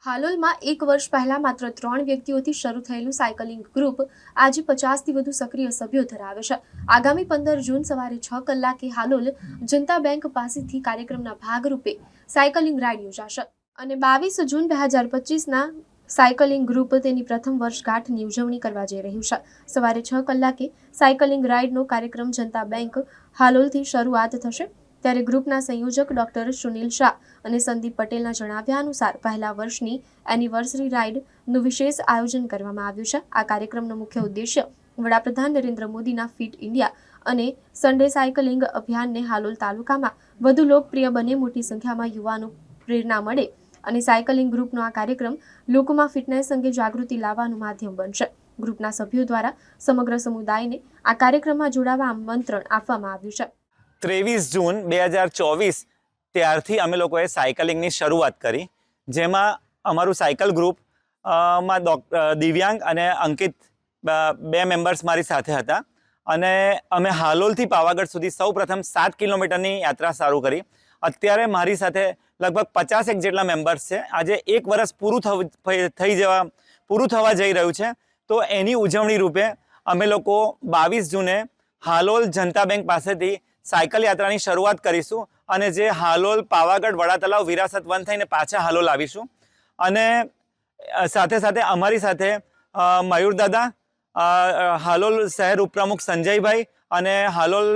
હાલોલમાં એક વર્ષ પહેલા માત્ર 3 વ્યક્તિઓથી શરૂ થયેલું સાયકલિંગ ગ્રુપ આજે 50થી વધુ સક્રિય સભ્યો ધરાવે છે। આગામી 15 જૂન સવારે 6 કલાકે હાલોલ જનતા બેંક પાસેથી કાર્યક્રમના ભાગરૂપે સાયકલિંગ રાઇડ યોજાશે અને 22 જૂન 2025ના સાયકલિંગ ગ્રુપ તેની પ્રથમ વર્ષગાંઠની ઉજવણી કરવા જઈ રહ્યું છે। સવારે 6 કલાકે સાયકલિંગ રાઇડનો કાર્યક્રમ જનતા બેંક હાલોલથી શરૂઆત થશે। ત્યારે ગ્રુપના સંયોજક ડોક્ટર સુનિલ શાહ અને સંદીપ પટેલના જણાવ્યા અનુસાર પહેલા વર્ષની એનિવર્સરી રાઇડનું વિશેષ આયોજન કરવામાં આવ્યું છે। આ કાર્યક્રમનો મુખ્ય ઉદ્દેશ્ય વડાપ્રધાન નરેન્દ્ર મોદીના ફિટ ઇન્ડિયા અને સન્ડે સાયકલિંગ અભિયાનને હાલોલ તાલુકામાં વધુ લોકપ્રિય બને, મોટી સંખ્યામાં યુવાનો પ્રેરણા મળે અને સાયકલિંગ ગ્રુપનો આ કાર્યક્રમ લોકોમાં ફિટનેસ અંગે જાગૃતિ લાવવાનું માધ્યમ બનશે। ગ્રુપના સભ્યો દ્વારા સમગ્ર સમુદાયને આ કાર્યક્રમમાં જોડાવા આમંત્રણ આપવામાં આવ્યું છે। 23 જૂન 2024 ત્યારથી અમે લોકોએ સાયકલિંગની શરૂઆત કરી, જેમાં અમારું સાયકલ ગ્રુપ માં દિવ્યાંગ અને અંકિત બે મેમ્બર્સ મારી સાથે હતા અને અમે હાલોલથી પાવાગઢ સુધી સૌ પ્રથમ 7 કિલોમીટરની યાત્રા શરૂ કરી। અત્યારે મારી સાથે લગભગ 50 જેટલા મેમ્બર્સ છે। આજે એક વર્ષ પૂરું થવા જઈ રહ્યું છે, તો એની ઉજવણી રૂપે અમે લોકો 22 જૂને હાલોલ જનતા બેંક પાસેથી સાયકલ યાત્રાની શરૂઆત કરીશું અને જે હાલોલ પાવાગઢ વડા તલાવ વિરાસત વન થઈને પાછા હાલોલ આવીશું। અને સાથે સાથે અમારી સાથે મયુર દાદા, હાલોલ શહેર ઉપપ્રમુખ સંજયભાઈ અને હાલોલ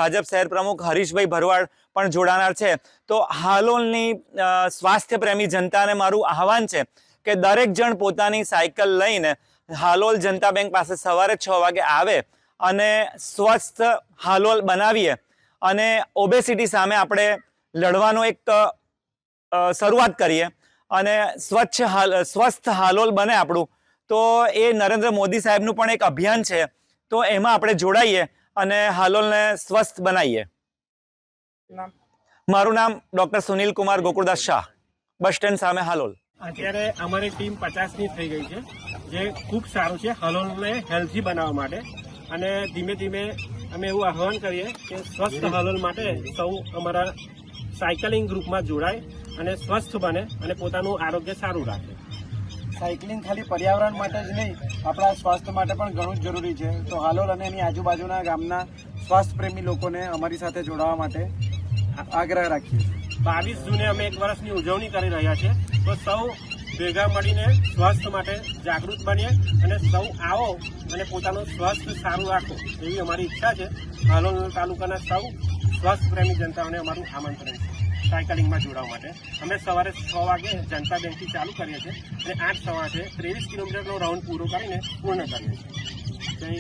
ભાજપ શહેર પ્રમુખ હરીશભાઈ ભરવાડ પણ જોડાનાર છે। તો હાલોલની સ્વાસ્થ્ય પ્રેમી જનતાને મારું આહવાન છે કે દરેક જણ પોતાની સાયકલ લઈને હાલોલ જનતા બેંક પાસે સવારે 6 વાગે આવે અને સ્વસ્થ હાલોલ બનાવીએ અને ઓબેસિટી સામે આપણે લડવાનો એક શરૂઆત કરીએ અને સ્વસ્થ હાલોલ બને આપણું। તો એ નરેન્દ્ર મોદી સાહેબનું પણ એક અભિયાન છે, તો એમાં આપણે જોડાઈએ અને હાલોલને સ્વસ્થ બનાવીએ। મારું નામ doctor Sunil Kumar Gokuldas Shah, bus stand સામે હાલોલ। અત્યારે અમારી ટીમ 50ની થઈ ગઈ છે, જે ખૂબ સારું છે હાલોલને હેલ્ધી બનાવવા માટે। અને ધીમે ધીમે અમે એવું આહ્વાન કરીએ કે સ્વસ્થ હાલોલ માટે સૌ અમારા સાયકલિંગ ગ્રુપમાં જોડાય અને સ્વસ્થ બને અને પોતાનું આરોગ્ય સારું રાખે। સાયકલિંગ ખાલી પર્યાવરણ માટે જ નહીં, આપણા સ્વાસ્થ્ય માટે પણ ઘણું જ જરૂરી છે। તો હાલોલ અને એની આજુબાજુના ગામના સ્વાસ્થ્ય પ્રેમી લોકોને અમારી સાથે જોડાવા માટે આગ્રહ રાખીએ છીએ। 22 જૂને અમે એક વર્ષની ઉજવણી કરી રહ્યા છીએ, તો સૌ ભેગા મળીને સ્વાસ્થ્ય માટે જાગૃત બનીએ અને સૌ આવો અને પોતાનું સ્વાસ્થ્ય સારું રાખો એવી અમારી ઈચ્છા છે। હાલોલ તાલુકાના સૌ સ્વાસ્થ્ય પ્રેમી જનતાઓને અમારું આમંત્રણ છે સાયકલિંગમાં જોડાવા માટે। અમે સવારે 6 વાગે જનતા બેંકથી ચાલુ કરીએ છીએ અને 8 સવારે 23 કિલોમીટરનો રાઉન્ડ પૂરો કરીને પૂર્ણ કરીએ છીએ। જય